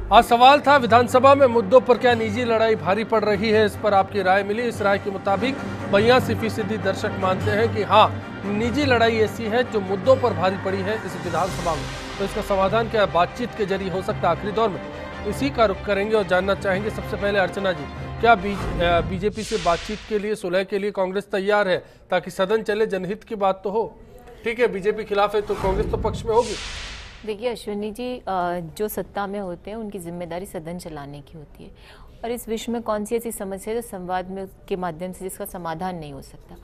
आज सवाल था विधानसभा में मुद्दों पर क्या निजी लड़ाई भारी पड़ रही है, इस पर आपकी राय मिली। इस राय के मुताबिक 82% दर्शक मानते हैं कि हाँ, निजी लड़ाई ऐसी है जो मुद्दों पर भारी पड़ी है इस विधानसभा में। तो इसका समाधान क्या बातचीत के जरिए हो सकता है? आखिरी दौर में इसी का रुख करेंगे और जानना चाहेंगे। सबसे पहले अर्चना जी, क्या बीजेपी से बातचीत के लिए, सुलह के लिए कांग्रेस तैयार है ताकि सदन चले? जनहित की बात तो हो, ठीक है, बीजेपी खिलाफ है तो कांग्रेस तो पक्ष में होगी। देखिए अश्विनी जी, जो सत्ता में होते हैं उनकी जिम्मेदारी सदन चलाने की होती है, और इस विश्व में कौन सी ऐसी समस्या है जो संवाद में के माध्यम से जिसका समाधान नहीं हो सकता।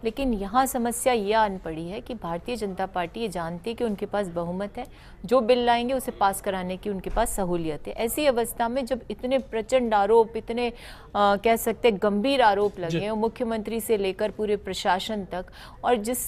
लेकिन यहाँ समस्या यह आन पड़ी है कि भारतीय जनता पार्टी ये जानती है कि उनके पास बहुमत है, जो बिल लाएंगे उसे पास कराने की उनके पास सहूलियत है। ऐसी अवस्था में जब इतने प्रचंड आरोप, इतने कह सकते गंभीर आरोप लगे हैं मुख्यमंत्री से लेकर पूरे प्रशासन तक, और जिस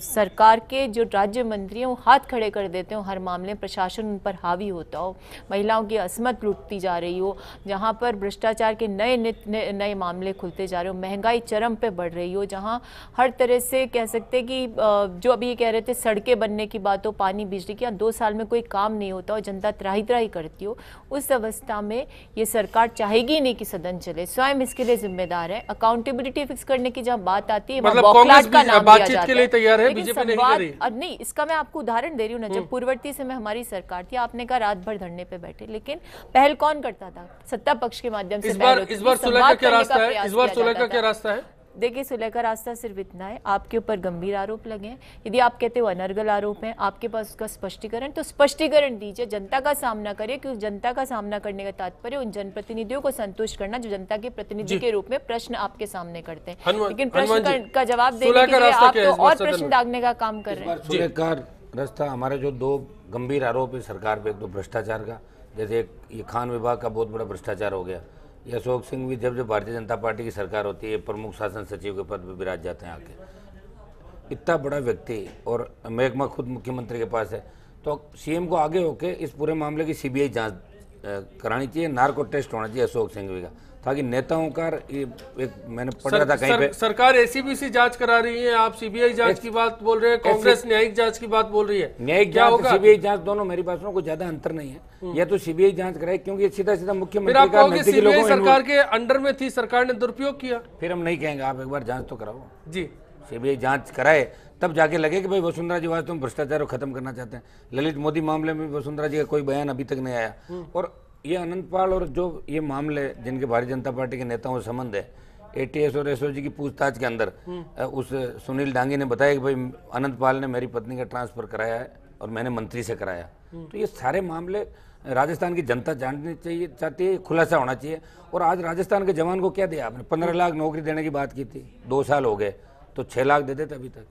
सरकार के जो राज्य मंत्री हैं वो हाथ खड़े कर देते हो हर मामले में, प्रशासन उन पर हावी होता हो, महिलाओं की असमत लूटती जा रही हो, जहाँ पर भ्रष्टाचार के नए मामले खुलते जा रहे हो, महंगाई चरम पे बढ़ रही हो, जहाँ हर तरह से कह सकते कि जो अभी ये कह रहे थे सड़कें बनने की बात हो, पानी बिजली की, 2 साल में कोई काम नहीं होता और जनता त्राही त्राही करती हो, उस अवस्था में ये सरकार चाहेगी नहीं कि सदन चले, स्वयं इसके लिए जिम्मेदार है। अकाउंटेबिलिटी फिक्स करने की जब बात आती है बौखलाहट का नाम दिया जाता है, तैयार है, बीजेपी नहीं कर रही। नहीं, इसका मैं आपको उदाहरण दे रही हूँ ना, जब पूर्ववर्ती समय हमारी सरकार थी, आपने कहा रात भर धरने पे बैठे, लेकिन पहल कौन करता था? सत्ता पक्ष के माध्यम से। इस बार सुलह का क्या रास्ता है? इस बार सुलह का क्या रास्ता है? देखिए, सुलह का रास्ता सिर्फ इतना है, आपके ऊपर गंभीर आरोप लगे हैं, यदि आप कहते हो अनर्गल आरोप हैं, आपके पास उसका स्पष्टीकरण, तो स्पष्टीकरण दीजिए, जनता का सामना करिए, क्योंकि जनता का सामना करने का तात्पर्य उन जनप्रतिनिधियों को संतुष्ट करना जो जनता के प्रतिनिधि के रूप में प्रश्न आपके सामने करते हैं। लेकिन प्रश्न का जवाब देने के लिए आप तो और प्रश्न दागने का काम कर रहे हैं। सुलह का रास्ता, हमारे जो 2 गंभीर आरोप है सरकार पे, एक तो भ्रष्टाचार का, जैसे ये खान विभाग का बहुत बड़ा भ्रष्टाचार हो गया, ये अशोक सिंह भी जब भारतीय जनता पार्टी की सरकार होती है प्रमुख शासन सचिव के पद पर विराज जाते हैं आके। इतना बड़ा व्यक्ति और महकमा खुद मुख्यमंत्री के पास है, तो सीएम को आगे होके इस पूरे मामले की सीबीआई जांच करानी चाहिए, नार्को टेस्ट होना चाहिए अशोक सिंघवी का, ताकि नेताओं का एक मैंने पढ़ रहा था कहीं पे, सरकार एसीबी जांच करा रही है, आप सीबीआई जांच की बात बोल रहे हैं, कांग्रेस न्यायिक जांच की बात बोल रही है। न्यायिक जांच सीबीआई जांच दोनों, मेरी बात सुनो, कोई ज्यादा अंतर नहीं है। या तो सीबीआई जांच कराए, क्योंकि ये सीधा सीधा मुख्यमंत्री का नजदीकी लोगों, सरकार के अंडर में थी, सरकार ने दुरुपयोग किया। फिर हम नहीं कहेंगे, आप एक बार जांच तो कराओ जी, सीबीआई जांच कराए, तब जाके लगे कि भाई वसुंधरा जी वास्तव में भ्रष्टाचार को खत्म करना चाहते हैं। ललित मोदी मामले में वसुंधरा जी का कोई बयान अभी तक नहीं आया, और ये अनंत पाल और जो ये मामले जिनके भारतीय जनता पार्टी के नेताओं से संबंध है, एटीएस और एसओजी की पूछताछ के अंदर उस सुनील डांगी ने बताया कि भाई अनंत पाल ने मेरी पत्नी का ट्रांसफर कराया है और मैंने मंत्री से कराया। तो ये सारे मामले राजस्थान की जनता जाननी चाहिए, चाहती है, खुलासा होना चाहिए। और आज राजस्थान के जवान को क्या दिया आपने? 15 लाख नौकरी देने की बात की थी, 2 साल हो गए, तो 6 लाख दे देते अभी तक,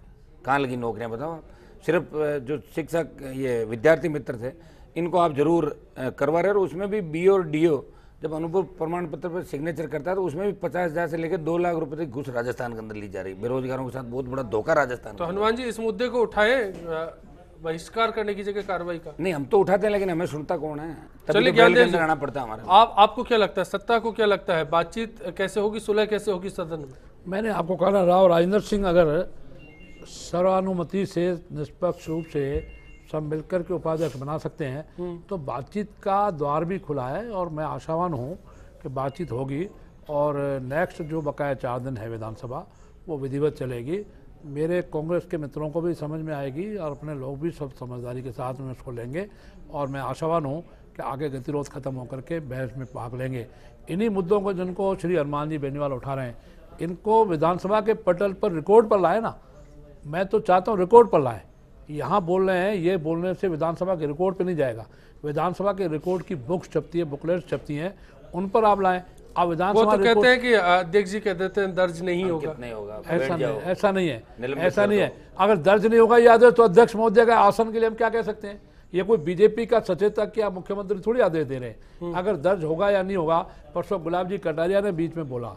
कहाँ लगी नौकरियाँ बताओ आप? सिर्फ जो शिक्षक ये विद्यार्थी मित्र थे इनको आप जरूर करवा रहे हो, उसमें भी बी और डीओ जब अनुभव प्रमाण पत्र पर सिग्नेचर करता है तो उसमें भी 50,000 से लेकर 2 लाख रुपए तक घुस राजस्थान के अंदर ली जा रही है। बेरोजगारों के साथ बहुत बड़ा धोखा राजस्थान। तो हनुमान जी, इस मुद्दे को उठाए, बहिष्कार करने की जगह कार्रवाई का? नहीं, हम तो उठाते हैं, लेकिन हमें सुनता कौन है? चलिए, ज्ञान देव जी, रहना पड़ता है हमारा। आपको क्या लगता है, सत्ता को क्या लगता है, बातचीत कैसे होगी, सुलह कैसे होगी सदन में? मैंने आपको कहा ना, राव राजेंद्र सिंह अगर सर्वानुमति से निष्पक्ष रूप से सब मिलकर के उपाध्यक्ष बना सकते हैं तो बातचीत का द्वार भी खुला है, और मैं आशावान हूं कि बातचीत होगी और नेक्स्ट जो बकाया 4 दिन है विधानसभा वो विधिवत चलेगी। मेरे कांग्रेस के मित्रों को भी समझ में आएगी और अपने लोग भी सब समझदारी के साथ में उसको लेंगे, और मैं आशावान हूँ कि आगे गतिरोध खत्म होकर के बहस में भाग लेंगे। इन्हीं मुद्दों को जिनको श्री हनुमान जी बेनीवाल उठा रहे हैं, इनको विधानसभा के पटल पर रिकॉर्ड पर लाए ना, मैं तो चाहता हूँ रिकॉर्ड पर लाए। यहाँ बोल रहे हैं, ये बोलने से विधानसभा के रिकॉर्ड पे नहीं जाएगा, विधानसभा के रिकॉर्ड की बुक्स छपती है, बुकलेट्स छपती हैं, उन पर आप लाएं। अब विधानसभा वो तो कहते हैं कि अध्यक्ष जी कहते थे दर्ज नहीं होगा, नहीं होगा, ऐसा नहीं है। अगर दर्ज नहीं होगा ये आदेश, तो अध्यक्ष महोदय का आसन के लिए हम क्या कह सकते हैं? ये कोई बीजेपी का सचेतक या मुख्यमंत्री थोड़ी आदेश दे रहे हैं। अगर दर्ज होगा या नहीं होगा, परसों गुलाब जी कटारिया ने बीच में बोला,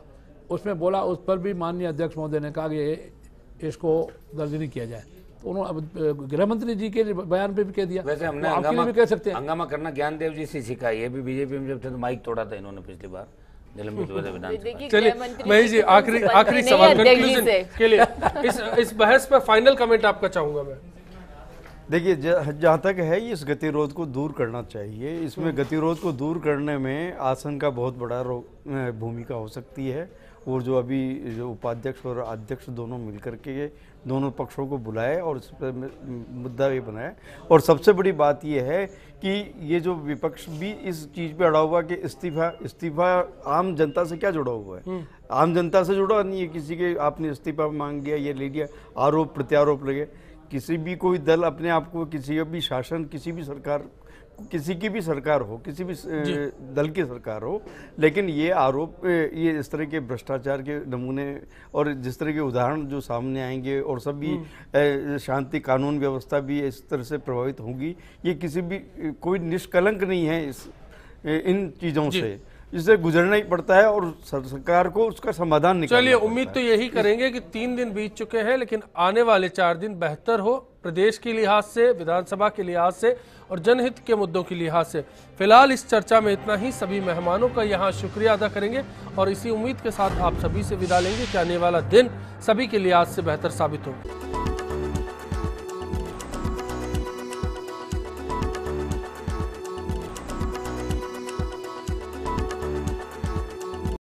उसमें बोला, उस पर भी माननीय अध्यक्ष महोदय ने कहा कि इसको दर्ज नहीं किया जाए, तो उन्होंने गृह मंत्री जी के बयान पे भी कह दिया। वैसे हमने हंगामा भी कह सकते हैं, हंगामा करना ज्ञान देव जी से सीखा, ये भी बीजेपी में जब थे तो माइक तोड़ा था इन्होंने पिछली बार निलंबित हुए थे विधानसभा। चलिए महेश जी, आखिरी सवाल कंक्लूजन के लिए इस बहस पर फाइनल कमेंट आपका चाहूंगा मैं। देखिए, जहाँ तक है ये इस गतिरोध को दूर करना चाहिए। इसमें गतिरोध को दूर करने में आसन का बहुत बड़ा भूमिका हो सकती है। और जो अभी जो उपाध्यक्ष और अध्यक्ष दोनों मिलकर के दोनों पक्षों को बुलाए और इस पर मुद्दा ये बनाए। और सबसे बड़ी बात ये है कि ये जो विपक्ष भी इस चीज़ पे अड़ा हुआ कि इस्तीफा आम जनता से क्या जुड़ा हुआ है, आम जनता से जुड़ा नहीं है। किसी के आपने इस्तीफा मांग लिया, ये ले लिया, आरोप प्रत्यारोप लगे। किसी भी कोई दल अपने आप को, किसी भी शासन, किसी भी सरकार, किसी की भी सरकार हो, किसी भी दल की सरकार हो, लेकिन ये आरोप, ये इस तरह के भ्रष्टाचार के नमूने और जिस तरह के उदाहरण जो सामने आएंगे और सभी शांति कानून व्यवस्था भी इस तरह से प्रभावित होगी, ये किसी भी कोई निष्कलंक नहीं है इन चीज़ों से। इससे गुजरना ही पड़ता है और सरकार को उसका समाधान निकालना। चलिए, उम्मीद तो यही करेंगे कि 3 दिन बीत चुके हैं, लेकिन आने वाले 4 दिन बेहतर हो, प्रदेश के लिहाज से, विधानसभा के लिहाज से और जनहित के मुद्दों के लिहाज से। फिलहाल इस चर्चा में इतना ही। सभी मेहमानों का यहाँ शुक्रिया अदा करेंगे और इसी उम्मीद के साथ आप सभी से विदा लेंगे कि आने वाला दिन सभी के लिहाज से बेहतर साबित हो।